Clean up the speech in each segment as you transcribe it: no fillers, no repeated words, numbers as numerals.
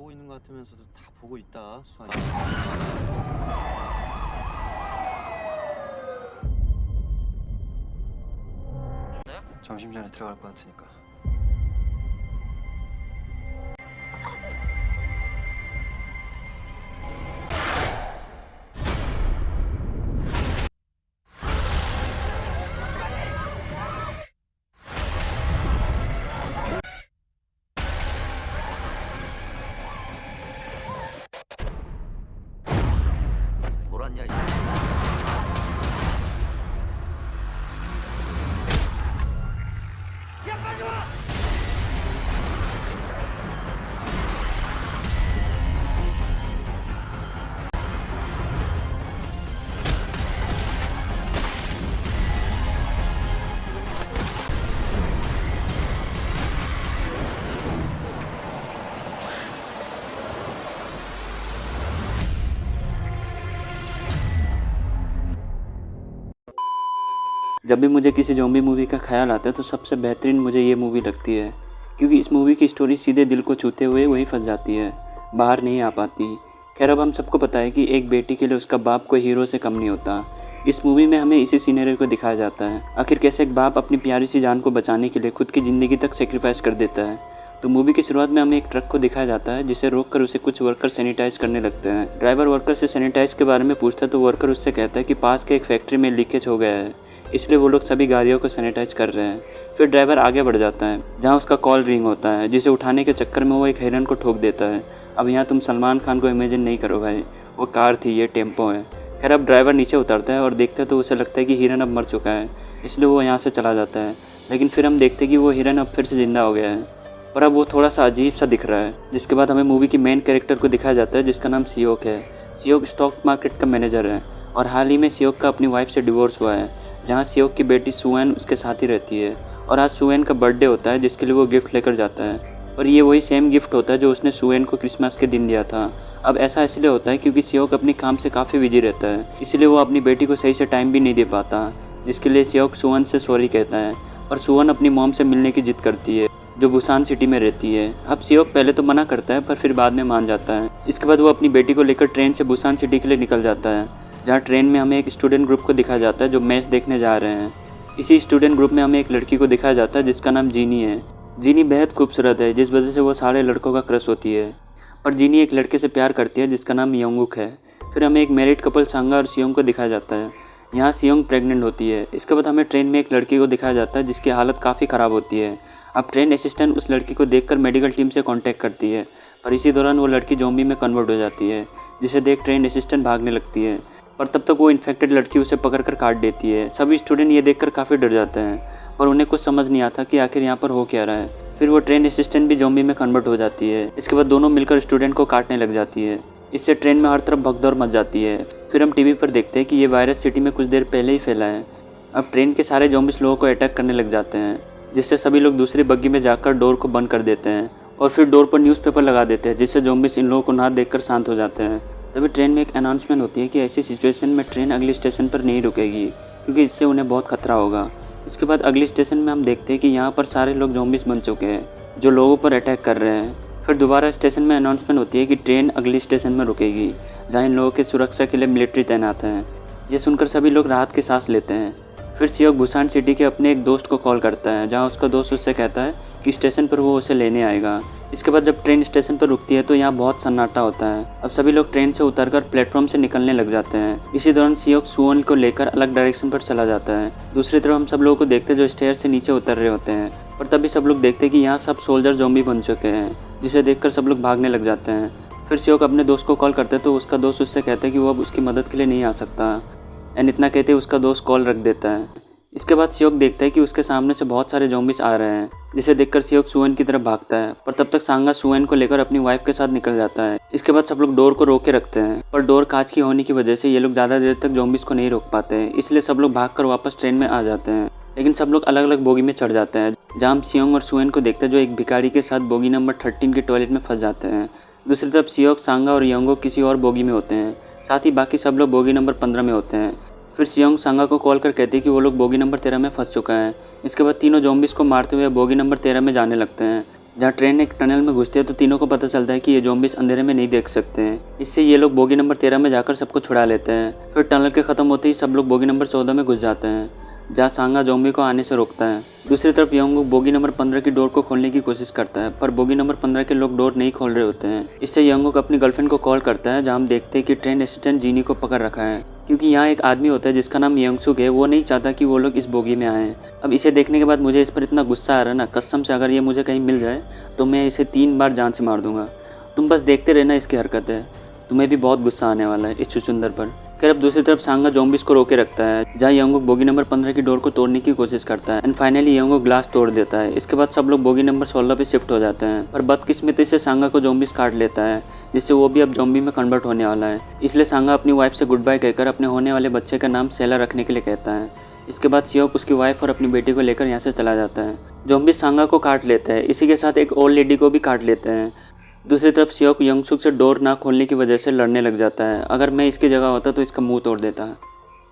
보고 있는 것 같으면서도 다 보고 있다, 수환이. 점심 전에 들어갈 것 같으니까. 돌았냐? जब भी मुझे किसी ज़ॉम्बी मूवी का ख्याल आता है तो सबसे बेहतरीन मुझे ये मूवी लगती है, क्योंकि इस मूवी की स्टोरी सीधे दिल को छूते हुए वहीं फंस जाती है, बाहर नहीं आ पाती। खैर, अब हम सबको पता है कि एक बेटी के लिए उसका बाप कोई हीरो से कम नहीं होता। इस मूवी में हमें इसी सिनेरियो को दिखाया जाता है, आखिर कैसे एक बाप अपनी प्यारी सी जान को बचाने के लिए खुद की ज़िंदगी तक सेक्रीफाइस कर देता है। तो मूवी की शुरुआत में हमें एक ट्रक को दिखाया जाता है, जिसे रोककर उसे कुछ वर्कर सैनिटाइज करने लगते हैं। ड्राइवर वर्कर से सैनिटाइज के बारे में पूछता है तो वर्कर उससे कहता है कि पास के एक फैक्ट्री में लीकेज हो गया है, इसलिए वो लोग सभी गाड़ियों को सैनिटाइज कर रहे हैं। फिर ड्राइवर आगे बढ़ जाता है, जहाँ उसका कॉल रिंग होता है, जिसे उठाने के चक्कर में वो एक हिरन को ठोक देता है। अब यहाँ तुम सलमान खान को इमेजिन नहीं करो भाई, वो कार थी, ये टेम्पो है। खैर, अब ड्राइवर नीचे उतरता है और देखता है तो उसे लगता है कि हिरन अब मर चुका है, इसलिए वो यहाँ से चला जाता है। लेकिन फिर हम देखते हैं कि वो हिरन अब फिर से ज़िंदा हो गया है, पर अब वो थोड़ा सा अजीब सा दिख रहा है। जिसके बाद हमें मूवी की मेन कैरेक्टर को दिखाया जाता है, जिसका नाम सियोक है। सियोक स्टॉक मार्केट का मैनेजर है और हाल ही में सियोक का अपनी वाइफ से डिवोर्स हुआ है, जहाँ सियोक की बेटी सुएन उसके साथ ही रहती है। और आज सुएन का बर्थडे होता है, जिसके लिए वो गिफ्ट लेकर जाता है, और ये वही सेम गिफ्ट होता है जो उसने सुएन को क्रिसमस के दिन दिया था। अब ऐसा इसलिए होता है क्योंकि सियोक अपनी काम से काफ़ी बिजी रहता है, इसलिए वो अपनी बेटी को सही से टाइम भी नहीं दे पाता, जिसके लिए सियोक सुअन से सॉरी कहता है। और सुअन अपनी मॉम से मिलने की जिद करती है, जो बुसान सिटी में रहती है। अब सियोक पहले तो मना करता है, पर फिर बाद में मान जाता है। इसके बाद वो अपनी बेटी को लेकर ट्रेन से बुसान सिटी के लिए निकल जाता है, जहाँ ट्रेन में हमें एक स्टूडेंट ग्रुप को दिखाया जाता है जो मैच देखने जा रहे हैं। इसी स्टूडेंट ग्रुप में हमें एक लड़की को दिखाया जाता है जिसका नाम जीनी है। जीनी बेहद खूबसूरत है, जिस वजह से वो सारे लड़कों का क्रश होती है, पर जीनी एक लड़के से प्यार करती है जिसका नाम योंगुक है। फिर हमें एक मैरिड कपल सांगा और सियोंग को दिखाया जाता है। यहाँ सियोंग प्रेग्नेंट होती है। इसके बाद हमें ट्रेन में एक लड़की को दिखाया जाता है जिसकी हालत काफ़ी ख़राब होती है। अब ट्रेन असिस्टेंट उस लड़की को देखकर मेडिकल टीम से कांटेक्ट करती है, पर इसी दौरान वो लड़की ज़ॉम्बी में कन्वर्ट हो जाती है, जिसे देख ट्रेन असिस्टेंट भागने लगती है, पर तब तक वो इन्फेक्टेड लड़की उसे पकड़कर काट देती है। सभी स्टूडेंट ये देखकर काफ़ी डर जाते हैं, पर उन्हें कुछ समझ नहीं आता कि आखिर यहाँ पर हो क्या रहा है। फिर वो ट्रेन असिस्टेंट भी ज़ॉम्बी में कन्वर्ट हो जाती है। इसके बाद दोनों मिलकर स्टूडेंट को काटने लग जाती है। इससे ट्रेन में हर तरफ भगदौड़ मच जाती है। फिर हम टीवी पर देखते हैं कि ये वायरस सिटी में कुछ देर पहले ही फैला है। अब ट्रेन के सारे ज़ॉम्बिस लोगों को अटैक करने लग जाते हैं, जिससे सभी लोग दूसरी बग्गी में जाकर डोर को बंद कर देते हैं और फिर डोर पर न्यूज़पेपर लगा देते हैं, जिससे ज़ॉम्बिस इन लोगों को ना देखकर शांत हो जाते हैं। तभी ट्रेन में एक अनाउंसमेंट होती है कि ऐसी सिचुएशन में ट्रेन अगले स्टेशन पर नहीं रुकेगी, क्योंकि इससे उन्हें बहुत खतरा होगा। इसके बाद अगले स्टेशन में हम देखते हैं कि यहाँ पर सारे लोग ज़ॉम्बिस बन चुके हैं, जो लोगों पर अटैक कर रहे हैं। फिर दोबारा स्टेशन में अनाउंसमेंट होती है कि ट्रेन अगले स्टेशन में रुकेगी, जहाँ इन लोगों की सुरक्षा के लिए मिलिट्री तैनात है। ये सुनकर सभी लोग राहत की सांस लेते हैं। फिर सियोक बुसान सिटी के अपने एक दोस्त को कॉल करता है, जहाँ उसका दोस्त उससे कहता है कि स्टेशन पर वो उसे लेने आएगा। इसके बाद जब ट्रेन स्टेशन पर रुकती है तो यहाँ बहुत सन्नाटा होता है। अब सभी लोग ट्रेन से उतरकर प्लेटफॉर्म से निकलने लग जाते हैं। इसी दौरान सियोक सुओन को लेकर अलग डायरेक्शन पर चला जाता है। दूसरी तरफ हम सब लोगों को देखते हैं जो स्टेयर से नीचे उतर रहे होते हैं, पर तभी सब लोग देखते हैं कि यहाँ सब सोल्जर ज़ॉम्बी बन चुके हैं, जिसे देखकर सब लोग भागने लग जाते हैं। फिर सियोक अपने दोस्त को कॉल करते हैं तो उसका दोस्त उससे कहता है कि वो अब उसकी मदद के लिए नहीं आ सकता, एंड इतना कहते उसका दोस्त कॉल रख देता है। इसके बाद सियोक देखता है कि उसके सामने से बहुत सारे ज़ॉम्बिस आ रहे हैं, जिसे देखकर सियोक सुएन की तरफ भागता है, पर तब तक सांगा सुएन को लेकर अपनी वाइफ के साथ निकल जाता है। इसके बाद सब लोग डोर को रोक के रखते हैं, पर डोर कांच की होने की वजह से ये लोग ज़्यादा देर तक ज़ॉम्बिस को नहीं रोक पाते, इसलिए सब लोग भागकर वापस ट्रेन में आ जाते हैं। लेकिन सब लोग अलग अलग बोगी में चढ़ जाते हैं, जहाँ हम सियोंग और सुएन को देखते हैं जो एक भिखारी के साथ बोगी नंबर 13 के टॉयलेट में फंस जाते हैं। दूसरी तरफ सियोक, सांगा और योंगो किसी और बोगी में होते हैं, साथ ही बाकी सब लोग बोगी नंबर 15 में होते हैं। फिर सियोंग सांगा को कॉल कर कहते हैं कि वो लोग बोगी नंबर 13 में फंस चुका है। इसके बाद तीनों ज़ॉम्बिस को मारते हुए बोगी नंबर 13 में जाने लगते हैं। जहाँ ट्रेन एक टनल में घुसती है तो तीनों को पता चलता है कि ये ज़ॉम्बीज़ अंधेरे में नहीं देख सकते हैं। इससे ये लोग बोगी नंबर 13 में जाकर सबको छुड़ा लेते हैं। फिर टनल के ख़त्म होते ही सब लोग बोगी नंबर 14 में घुस जाते हैं, जहाँ सांगा ज़ॉम्बी को आने से रोकता है। दूसरी तरफ यंगुक बोगी नंबर 15 की डोर को खोलने की कोशिश करता है, पर बोगी नंबर 15 के लोग डोर नहीं खोल रहे होते हैं। इससे यंगुक अपनी गर्लफ्रेंड को कॉल करता है, जहाँ हम देखते हैं कि ट्रेन असिस्टेंट जीनी को पकड़ रखा है, क्योंकि यहाँ एक आदमी होता है जिसका नाम यंगसुक है। वो नहीं चाहता कि वो लोग इस बोगी में आएँ। अब इसे देखने के बाद मुझे इस पर इतना गुस्सा आ रहा है ना, कसम से अगर ये मुझे कहीं मिल जाए तो मैं इसे 3 बार जान से मार दूंगा। तुम बस देखते रहना इसकी हरकतें, तुम्हें भी बहुत गुस्सा आने वाला है इस चुचुंदर पर। खैर अब दूसरी तरफ सांगा ज़ॉम्बीज़ को रोके रखता है, जहाँ यंगुक बोगी नंबर 15 की डोर को तोड़ने की कोशिश करता है एंड फाइनली यंगुक ग्लास तोड़ देता है। इसके बाद सब लोग बोगी नंबर 16 पे शिफ्ट हो जाते हैं, पर बदकिस्मती से सांगा को ज़ॉम्बीज़ काट लेता है, जिससे वो भी अब ज़ॉम्बी में कन्वर्ट होने वाला है। इसलिए सांगा अपनी वाइफ से गुड बाय कहकर अपने होने वाले बच्चे का नाम सेला रखने के लिए कहता है। इसके बाद सियोक उसकी वाइफ और अपनी बेटी को लेकर यहाँ से चला जाता है। ज़ॉम्बीज़ सांगा को काट लेते हैं, इसी के साथ एक ओल्ड लेडी को भी काट लेते हैं। दूसरी तरफ सियोक यंगसुक से डोर ना खोलने की वजह से लड़ने लग जाता है। अगर मैं इसकी जगह होता तो इसका मुंह तोड़ देता।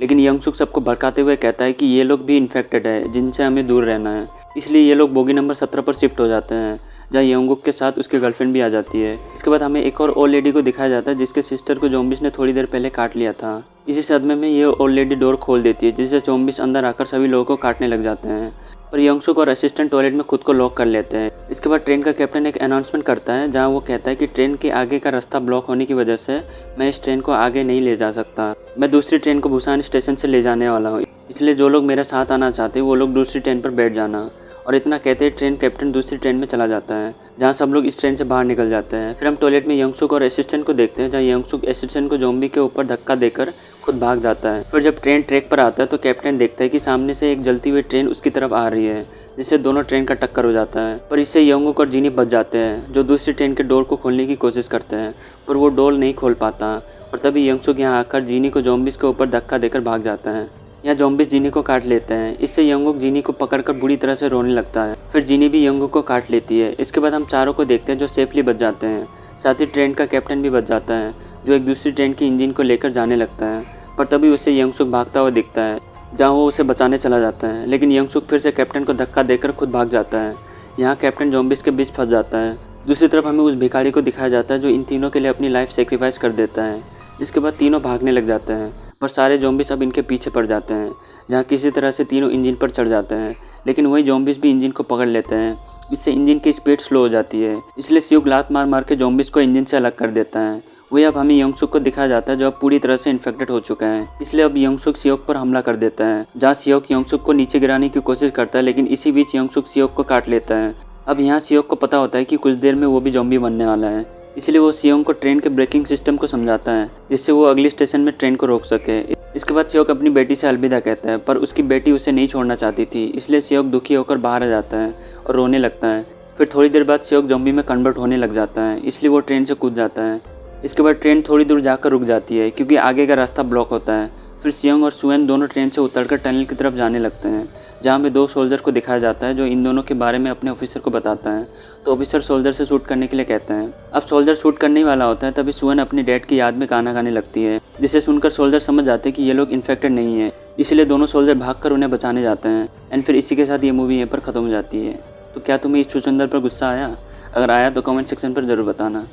लेकिन यंगसुक सबको भड़काते हुए कहता है कि ये लोग भी इन्फेक्टेड है, जिनसे हमें दूर रहना है। इसलिए ये लोग बोगी नंबर 17 पर शिफ्ट हो जाते हैं, जहाँ यंगुक के साथ उसकी गर्लफ्रेंड भी आ जाती है। इसके बाद हमें एक और ओल्ड लेडी को दिखाया जाता है, जिसके सिस्टर को ज़ॉम्बीज़ ने थोड़ी देर पहले काट लिया था। इसी सदमे में ये ओल्ड लेडी डोर खोल देती है, जिससे ज़ॉम्बीज़ अंदर आकर सभी लोगों को काटने लग जाते हैं। पर यंगसुक और असिस्टेंट टॉयलेट में खुद को लॉक कर लेते हैं। इसके बाद ट्रेन का कैप्टन एक अनाउंसमेंट करता है, जहां वो कहता है कि ट्रेन के आगे का रास्ता ब्लॉक होने की वजह से मैं इस ट्रेन को आगे नहीं ले जा सकता। मैं दूसरी ट्रेन को बुसान स्टेशन से ले जाने वाला हूँ, इसलिए जो लोग मेरे साथ आना चाहते हैं वो लोग दूसरी ट्रेन पर बैठ जाना। और इतना कहते ही ट्रेन कैप्टन दूसरी ट्रेन में चला जाता है, जहाँ सब लोग इस ट्रेन से बाहर निकल जाते हैं। फिर हम टॉयलेट में यंगसुक और असिस्टेंट को देखते हैं, जहाँ यंगसुक असिस्टेंट को ज़ॉम्बी के ऊपर धक्का देकर खुद भाग जाता है। फिर जब ट्रेन ट्रैक पर आता है तो कैप्टन देखता है कि सामने से एक जलती हुई ट्रेन उसकी तरफ आ रही है, जिससे दोनों ट्रेन का टक्कर हो जाता है। पर इससे यंगुक और जीनी बच जाते हैं, जो दूसरी ट्रेन के डोर को खोलने की कोशिश करते हैं, पर वो डोर नहीं खोल पाता। और तभी यंगसुक यहाँ आकर जीनी को ज़ॉम्बीज़ के ऊपर धक्का देकर भाग जाता है। यहाँ ज़ॉम्बीज़ जीनी को काट लेते हैं। इससे यंगुक जीनी को पकड़कर बुरी तरह से रोने लगता है। फिर जीनी भी यंगुक को काट लेती है। इसके बाद हम चारों को देखते हैं जो सेफली बच जाते हैं। साथ ही ट्रेन का कैप्टन भी बच जाता है, जो एक दूसरी ट्रेन की इंजन को लेकर जाने लगता है। पर तभी उसे यंगसुक भागता हुआ दिखता है, जहाँ वो उसे बचाने चला जाता है। लेकिन यंगसुक फिर से कैप्टन को धक्का देकर खुद भाग जाता है। यहाँ कैप्टन ज़ॉम्बीज़ के बीच फंस जाता है। दूसरी तरफ हमें उस भिखारी को दिखाया जाता है, जो इन तीनों के लिए अपनी लाइफ सेक्रीफाइस कर देता है। जिसके बाद तीनों भागने लग जाते हैं, पर सारे ज़ॉम्बीज़ अब इनके पीछे पड़ जाते हैं, जहाँ किसी तरह से तीनों इंजन पर चढ़ जाते हैं। लेकिन वही ज़ॉम्बीज़ भी इंजन को पकड़ लेते हैं। इससे इंजन की स्पीड स्लो हो जाती है। इसलिए सियोक लात मार मार के ज़ॉम्बीज़ को इंजन से अलग कर देता है। वही अब हमें यंगसुक को दिखाया जाता है, जो अब पूरी तरह से इन्फेक्टेड हो चुका है। इसलिए अब यंगसुक सियोक पर हमला कर देता है, जहाँ सियोक यंगसुक को नीचे गिराने की कोशिश करता है, लेकिन इसी बीच यंगसुक सियोक को काट लेता है। अब यहाँ सियोक को पता होता है कि कुछ देर में वो भी ज़ॉम्बी बनने वाला है। इसलिए वो सियोक को ट्रेन के ब्रेकिंग सिस्टम को समझाता है, जिससे वो अगली स्टेशन में ट्रेन को रोक सके। इसके बाद सियोक अपनी बेटी से अलविदा कहता है, पर उसकी बेटी उसे नहीं छोड़ना चाहती थी। इसलिए सियोक दुखी होकर बाहर आ जाता है और रोने लगता है। फिर थोड़ी देर बाद सियोक ज़ॉम्बी में कन्वर्ट होने लग जाता है, इसलिए वो ट्रेन से कूद जाता है। इसके बाद ट्रेन थोड़ी दूर जाकर रुक जाती है, क्योंकि आगे का रास्ता ब्लॉक होता है। फिर सियोंग और सुएन दोनों ट्रेन से उतरकर टनल की तरफ जाने लगते हैं, जहाँ हमें 2 सोल्जर को दिखाया जाता है, जो इन दोनों के बारे में अपने ऑफिसर को बताता है। तो ऑफिसर सोल्जर से शूट करने के लिए कहते हैं। अब सोल्जर शूट करने ही वाला होता है, तभी सुएन अपनी डैड की याद में गाना गाने लगती है, जिसे सुनकर सोल्जर समझ जाते हैं कि ये लोग इन्फेक्टेड नहीं है। इसलिए दोनों सोल्जर भागकर उन्हें बचाने जाते हैं। एंड फिर इसी के साथ ये मूवी यहीं पर ख़त्म हो जाती है। तो क्या तुम्हें इस चुचंदर पर गुस्सा आया? अगर आया तो कमेंट सेक्शन पर ज़रूर बताना।